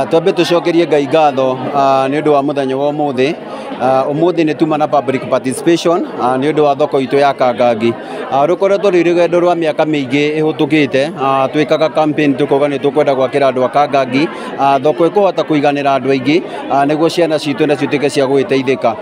Twambe tucokerie Ngai ngatho nĩ ũndũ wa mũthenya wa ũmũthĩ. Ũmũthĩ nĩ tuma na public participation nĩ ũndũ wa thoko itũ ya Kangangi. Rũkoretwo rwĩ rũgendo rwa mĩaka mĩingĩ ĩhũtũkĩte, twĩkaga campaign tũkauga nĩ tũkwenda gwakĩra andũ a Kangangi thoko ĩkũhota kũiganĩra andũ aingĩ nĩguo ciana citũ na cituĩke cia gũgĩteithĩka.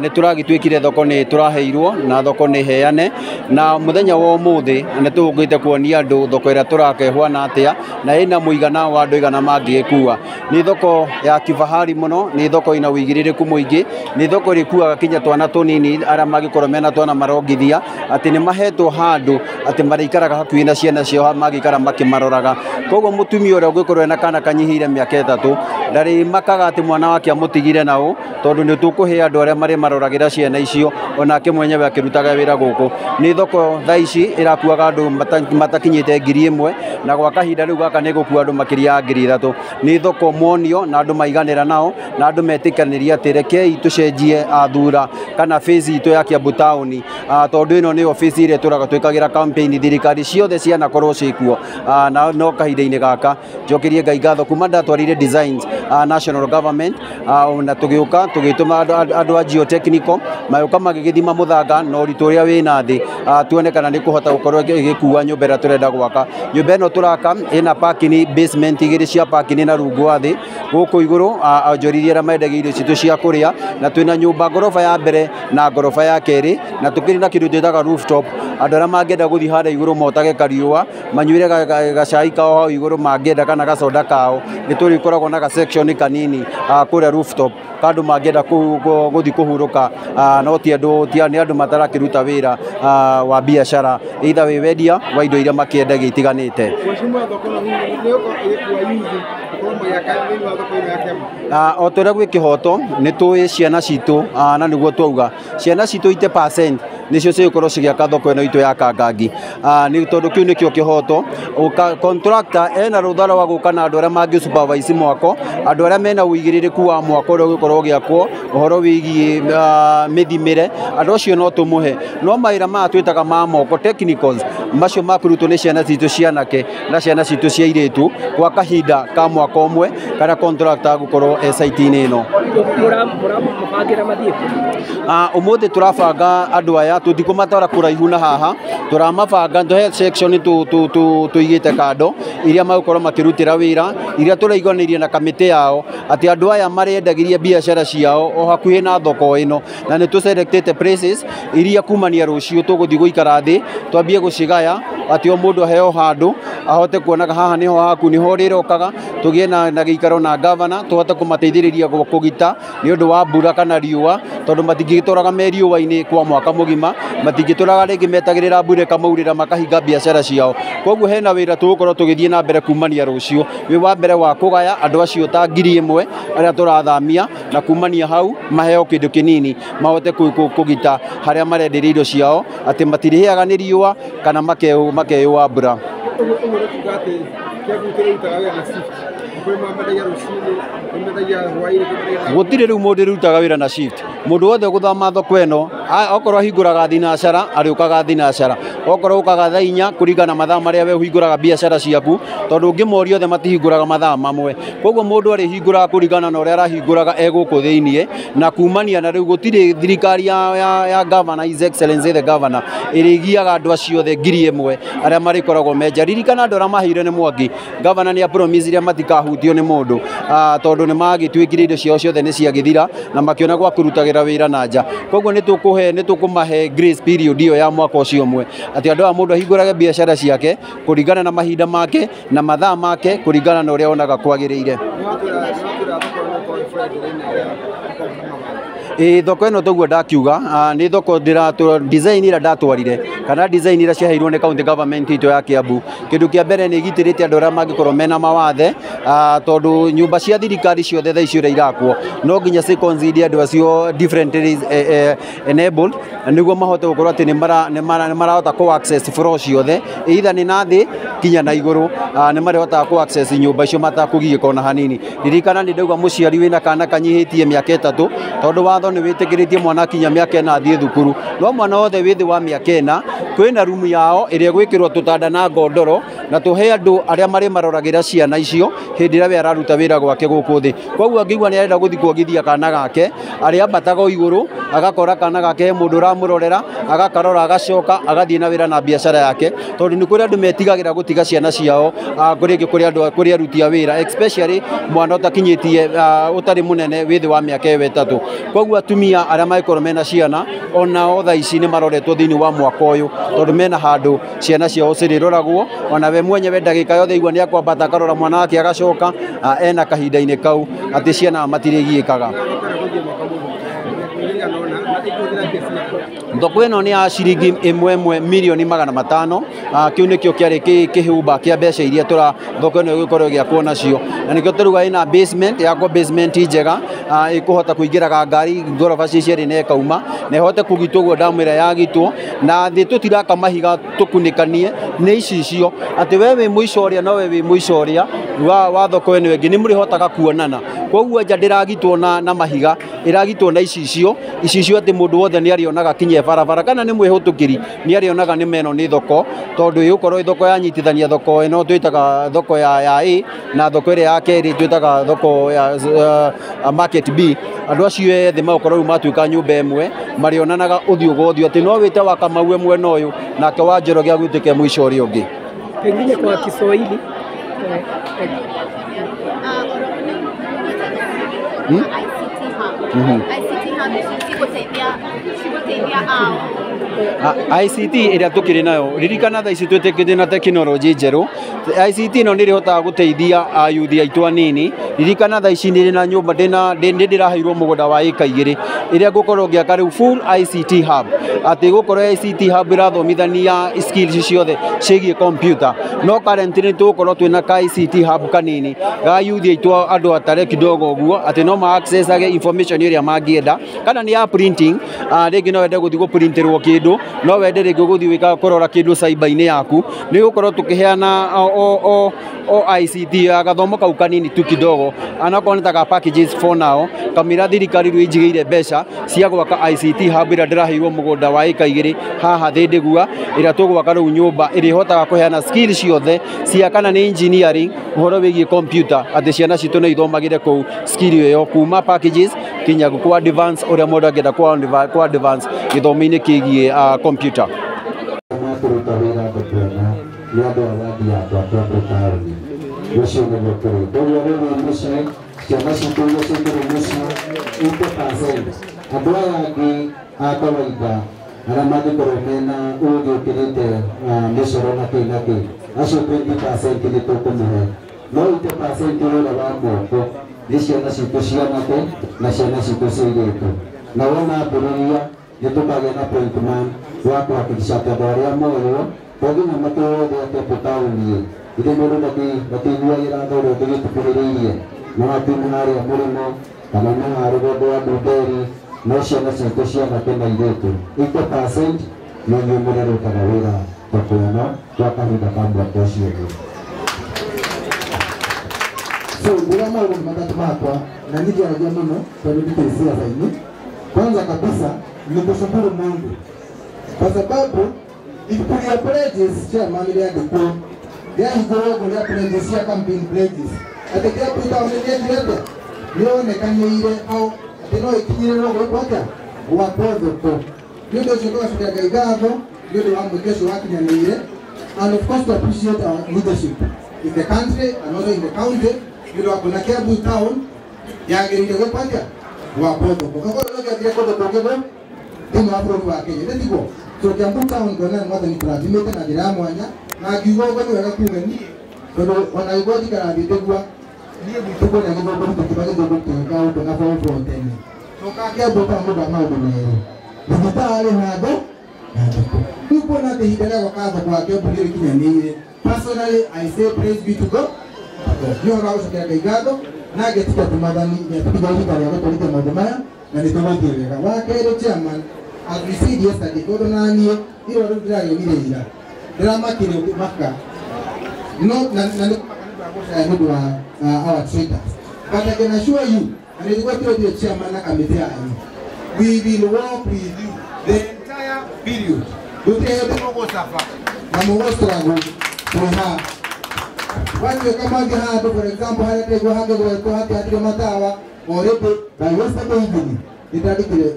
Nĩ tũragĩtuĩkire thoko nĩ tũraheirwo na thoko nĩ heane, na mũthenya wa ũmũthĩ nĩ tũgũkĩte kuonia andũ thoko ĩrĩa tũrakĩhũana atĩa na ĩna mũigana wa andũ igana mangĩgĩkua. Nĩ thoko ya kifahari mũno, nĩ thoko ina ũigĩrĩrĩku mũingĩ, nĩ thoko ĩrĩkuaga kinya twana tũnini arĩa mangĩkorwo mena twana marongithia atĩ nĩ mahetwo handũ atĩ marĩikaraga hakuhĩ na ciana ciao magĩikara makĩmaroraga. Koguo mũtumia ũrĩa ũngĩkorwo ena kana kanyihĩire mĩaka ĩtatũ ndarĩmakaga atĩ mwana wake amũtigire naũ, tondũ nĩ tũkũhe andũ arĩa marĩmaroragĩra ciana icio, onake mwenyewe akĩrutaga wĩra gũkũ. Nĩ thoko thaa ici ĩrakuaga andũ matakinyĩte 1000 na gwa kahinda rĩu gaka nĩ gũkua andũ makĩria ya 3000. Nĩ thoko monio na andũ maiganĩra nao na andũ metĩkanĩria atĩ rekei tũcenjie thura kana phase itũ ya Kiambu Town, tondũ ĩno nĩyo phase ĩrĩa tũraga twĩkagĩra campaign thirikari ciothe cianakorwo ciĩkuo. No kahinda-inĩ gaka njokerie Ngai ngatho kuma ndatwarire designs national government na tũgĩũka tũgĩtũma andũ a geotechnical magĩũka magĩgĩthima mũthanga na ũritũ ũrĩa wĩna thĩ, tuone kana nĩ kũhota gũkorwo ĩgĩkua nyũmba ĩrĩa tũrenda gwaka. Nyũmba ĩno tũraka ĩna parking basement igĩrĩ cia parking na rungu wa thĩ, gũkũ igũrũ onjorithia arĩa mendagia irio citũ cia kũrĩa, na twĩna nyũmba ngoroba ya mbere na ngoroba ya kerĩ, na tũkĩrĩ na kĩndũ twĩtaga rooftop. Andũ arĩa mangĩenda gũthiĩ harĩa igũrũ motage kariũa manyuĩre gacai kao hau igũrũ mangĩenda kana gacoda kao, nĩ tũrĩkoragwo na section kanini kũrĩa rooftop andũ mangĩenda gũthiĩ kũhurũka, no ti andũ matarakĩruta wĩra wa biacara, either wĩ wendia wa indo iria makĩendagia itiganĩte. O torĩa gwĩ kĩhoto nĩ tũĩ ciana citũ na nĩguo twauga ciana citũ 80% nĩcio cigũkorwo cigĩaka thoko ĩno itũ ya Kangangi, nĩ tondũ kĩu nĩkĩo kĩhoto. Contractor ena rũtha rwa gũka na andũ arĩa mangĩ supervise mwako, andũ arĩa mena ũigĩrĩrĩku wa mwako ũrĩa ũgĩkorwo ũgĩakwo, ũhoro wĩgiĩ mĩthimĩre, andũ acio no tũmũhe. No mawĩra maya twĩtaga ma moko technicals, macio makũrutwo nĩ ciana citũ cianake na ciana citũ cia airĩtu gwa kahinda ka mwaka ũmwe kana contractor gũkorwo site-inĩ ĩno. Ũmũthĩ tũrabanga andũ aya tũtikũmatwara kũraihu na haha, tũramabanga tũhe section tũigĩte kando iria magũkorwo makĩrutĩra wĩra, iria tũraiganĩirie na kamĩtĩ yao atĩ andũ aya marĩendagĩria biacara ciao o hakuhĩ na thoko ĩno, na nĩ tũ-selectĩte places iria kumania rũciũ tũgũthiĩ gũikara thĩ twambie gũcigaya atĩ o mũndũ aheo handũ ahote kuonaga haha nĩho haku nĩho rĩrokaga, tũgĩe na gĩikaro na governor tũhote kũmateithĩrĩria kũgita nĩ ũndũ wa mbura kana riũa, tondũ matingĩtũraga me riũa-inĩ kwa mwaka mũgima, matingĩtũraga rĩngĩ metagĩrĩra mbura ĩkamaurĩra makahinga biacara ciao. Koguo hena wĩra tũgũkorwo tũgĩthiĩ na mbere kumania rũciũ, wĩ wa mbere wa kũgaya andũ acio ta 1000 arĩa tũrathamia, na kumania hau maheo kĩndũ kĩnini mahote kũgita harĩa marenderia indo ciao atĩ matirĩhĩaga nĩ riũa kana makeyũa mbura. Gũtirĩ rĩu mũndũ rutaga wĩra na shift, mũndũ wothe gũthama thoko ĩno okorwo ahingũraga thinacara arĩũkaga thinacara, okorwo ũkaga thaa 4 kũringana mathaa marĩa we ũhingũraga biacara ciaku, tondũ ũngĩmoria othe matihingũraga mathaa mamwe. Koguo mũndũ arĩhingũraga kũringana na ũrĩa arahingũraga gũkũ thĩiniĩ, na kumania na rĩu gũtirĩ thirikari ya governor, His Excellency the Governor ĩrĩgiaga andũ acio othe 1000 arĩa marĩkoragwo menja. Ririkana andũ arĩa mahĩire nĩ mwaki, governor nĩ promise matikahutio nĩ mũndũ, tondũ nĩ magĩtuĩkire indo ciao ciothe nĩ ciagĩthira na makĩona gwa kũrutagĩra wĩra na nja. Koguo nĩ tũkũmahe grace period ĩyo ya mwaka ũcio ũmwe, atĩ andũ aya mũndũ ahingũrage biacara ciake kũringana na mahinda make na mathaa make kũringana na ũrĩa onaga kwagĩrĩire. Thoko ĩno toguo ndakiuga nĩ thoko design ĩrĩa ndatwarire kana design ĩrĩa ciaheirwo nĩ county government itũ ya Kiambu. Kĩndũ kĩa mbere nĩ igitĩrĩte andũ arĩa mangĩkorwo mena mawathe, tondũ nyũmba cia thirikari ciothe thaa icio irakwo no nginya ciconsider andũ acio differently enabled, nĩguo mahote gũkorwo atĩ nĩ marahota kũ-access floor ciothe, either nĩ na thĩ kinya na igũrũ, nĩ marĩhotaga kũ-access nyũmba icio matakũgiĩka ona hanini. Ririkana nĩ ndauga mũciari wĩna kana kanyihĩtie mĩaka 3, tondũ watho nĩ wĩtĩkĩrĩtie mwana kinya mĩaka 4 athiĩ thukuru, no mwana wothe wĩ thĩ wa mĩaka 4 kwĩna rumu yao ĩrĩa gwĩkĩrwo tũtanda na ngondoro na tuhe andu aria mari maroragira ciana icio hindi ria we araruta wira gwake guku thi koguo ngigwa ni arenda guthi kuongithia kana gake aria batago iguru agakora kana gake mundu ramurorera agakarora agacoka agathie na wira na biashara yake tondu ni kuri andu metigagira gutiga ciana ciao kuri aruti a wira especially mwana utakinyitie utari munene withi wa miaka 3 koguo atumia aria maikorwo mena ciana ona otha ici ni maroretwo thiini wa mwaka uyu tondu mena handu ciana ciao ciriroragwo ona we mwenyewe ndagika yothe igwa ni akwambata karora mwana wake agacoka ena kahinda-ini kau ati ciana matirigiikaga thoko ino ni ya ciringi 1 milioni 500 kiu nikio kiari kihumba kia mbeca iria thoko ino igikorwo giakwo nacio na nikio turuga ina basement yakwo basement njega ikuhota kuingiraga ngari ngoroba ciari ne kauma na ihote kugitwo guo ndamwira yagitwo na thi tutiraka mahiga tukunikanie ni icicio ati we wi muicoria no we wi muicoria wa thoko ino ingi ni murihotaga kuonana koguo nja ndiragitwo na mahiga iragitwo na icicio ati mundu wothe ni arionaga kinye barabara kana ni mwihutukiri ni arionaga ni meno ni thoko tondu igukorwo thoko yanyitithania thoko ino twitaga thoko ya A na thoko ire ya keri twitaga thoko ya market B andu acio ethe magukorwo riu matuika nyumba imwe marionanaga uthio gothio ati no wite wa Kamau mwena uyu nake wa Njoroge agwitike mwisho uri ungi pengine kwa Kiswahili ICT iria tukiri nayo ririkana tha ici twetekete na teknology njeru ICT no ni rihotaga guteithia ayuthi aitu anini ririkana tha ici ni na nyumba ndiraheirwo mugunda wa ika 2 iria gukorwo giaka riu full ICT hub ati gukorwo ICT hub irathomithania skills ciothe cigie computer no currently tugukorwo twina ka ICT hub kanini ga yuthi aitu andu atare kidogo uguo ati no ma access age information iria mangienda kana ni ya printing ringi no wende guthi guprinterwo kindu no wende ringi guthi wika kurora kindu cyber-ini yaku ni gukorwo tukiheana o ICT agathomo kau kanini tu kidogo anakorwo nitaga packages for now kamira thirikari riu injigeire mbeca cia gwaka ICT hub ira ndiraheirwo mugunda wa ika 2 haha thindigua ira tugwaka riu nyumba irihotaga kuheana skills ciothe cia kana ni engineering uhoro wigie computer ati ciana citu ni ithomagire ku skill iyo kuma packages kinya kwa advance uria mundu angenda kwa advance githomo-ini kigie computer wa kuhakikisha kwamba wale moyo wengine matoro ya tepotaunie ile mero batigwa ira ndoro tugitukuririe na watu nari amurimo kana na harugo wa duderi no ciana citu ciana tena iretu 8% no nyumurero kana wira tokono kwa kahinda kambwa tocio so bila mambo matatu makwa na niji anajua mno kwa ndio zaidi kwanza kabisa ni kushukuru Mungu kwa sababu ikulia pledges chairman ile yako ya higoro ya pledges ya campaign pledges atakia puta onenia direte nione kanyeire au atino ikinyire no gwata wa podo to ndio ndio kwa sababu ya igado ndio wa mkesho wake nyanyeire and of course to appreciate our leadership in the country and also in the county ndio kuna Kiambu town ya gerinde kwa panja wa podo kwa hiyo ndio kwa podo timu afro wa Kenya ndiko so Kiambu town gona mwatha ni pratimete na njira mwanya na kiugo ngoni wega kumeni tondu ona igoti kana nditegwa niye bituko na gitoko tukibage dogo tuka ndo na fo protein so ka Kiambu town ndo ma ndo nero digitali nado tuko na tehidala kwa kaza kwa Kiambu ile kinyanire personally I say praise be to God yo rawo shaka gaigado na getika tumadani ya tukibaji kale kwa tulite madamaya na nitomatireka wa kero chairman as we said yesterday kodo nani iro rudra yomire drama kile maka no na ndio our traders but I can assure you and it was the chairman na committee we will work with you the entire period do they have to go safa na mo struggle to have watu kama hapa for example haya tego hage kwa hati matawa already by yesterday evening nitandikire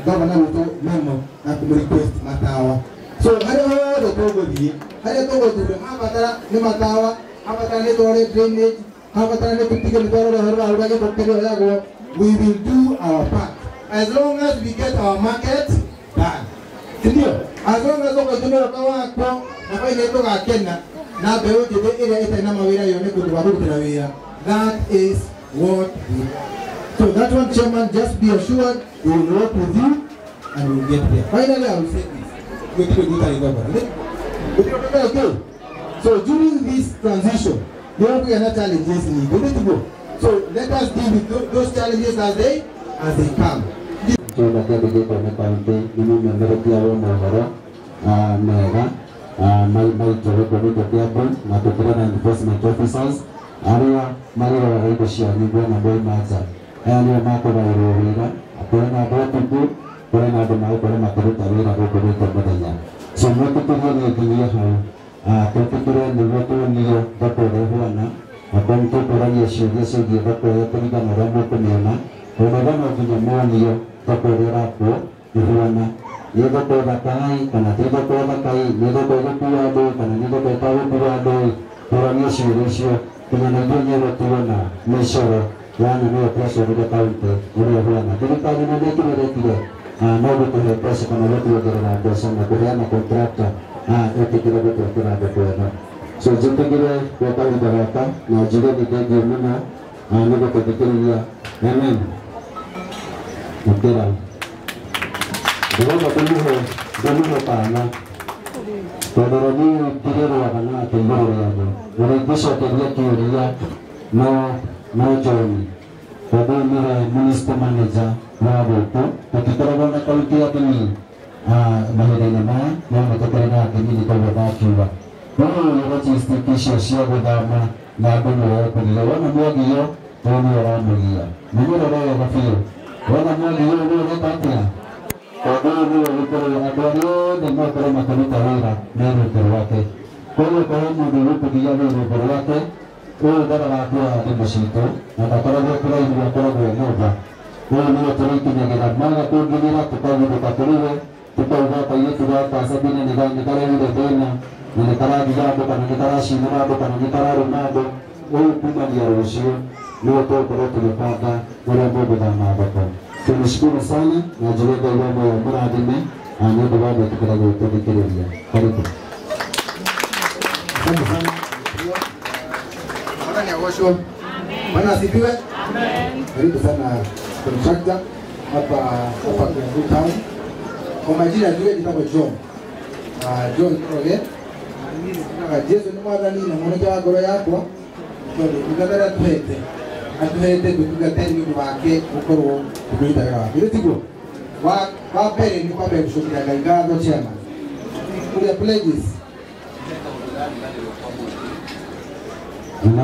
governor wito memo na kumrequest matawa so haya hodo togothie haya togothire mabatara ni matawa abatara ni tore drainage abatara ni kutige ni tore harwa harwa kokere yago we will do our part as long as we get our market done ndio as long as okotumira kwa wako na kwa ile to gakena na beyo jide ile itaina mawira yone kutubarutira wira that is what we so that one chairman just be assured we will work with you and we will get there finally I will say this okay so during this transition there will be another challenges need to go so let us deal with those challenges as they come Kita kerja pada kaunti ini memberiti awal mahara mega mai coba kerja pun atau kerana enforcement officers area mari orang itu siapa ni buat nabai macam area macam baru orang apa yang ada tu orang ada mau orang macam tu tapi aku kerja terbadanya semua itu pun yang dia hal tapi kerana dia tu dia dapat orang apa itu orang yang sudah dia dapat orang kan orang macam mana orang macam mana dia Tokorera po, ihuana. Nido ko bakai, kana tido ko bakai, nido ko puado, kana nido ko tawo puado. Turangnya sirisio, kena najunya rotuana, mesoro, yana no preso de kaunte, uri ihuana. Jadi kalau nanti kita retire, no betul preso kana rotu gerana bersama kuriana kontrakta, itu kita betul kena betul. So jika kita kota ibaratkan, nah juga di kajian mana, nido ko pikirnya, amen. Mutiran. Dulu pana. Kalau ni tiga orang nak tembak orang. Orang besar kerja kiri no join. Kalau ni municipal manager baru tu, tapi kalau orang kalau dia ni bahaya nama, nama kerana kini di bawah bakiwa. Kalau orang institusi siapa dama, nak buat pilihan, nama dia, orang mulia. Nama orang kafir. Wala mo liyo patria. Todo pero adoro de no pero makanita wira nero perwate. Como mo dulu pedia nero perwate, o dara la tua de mosito, na para do por aí no para do nova. O no tori que me gera mala to gera to pa do patria, to pa va pa yetu va pa sabina ni ga ni kara ni de pena, ni kara di ga pa ni kara si na pa ni kara ronado, o puma di arosio. Ndio kwa tulipata wale ambao bidhaa hapo. Tunashukuru sana na jiweka mambo ya mradime ndio baada ya tukio la kutekeleza. Karibu. Asante sana. Bwana Nyagosho. Bwana asifiwe. Amen. Karibu sana contractor hapa Kiambu Town. Kwa majina yake kitabu John. John Roge. Na Yesu ni mwadhani na mmoja wa goro yako. Tukatara tuhete. Atuhete tukugateni wake ukoro kumitaga biritigo wa pere ni kwa be kushukira gaigado chema kulia pledges Ndio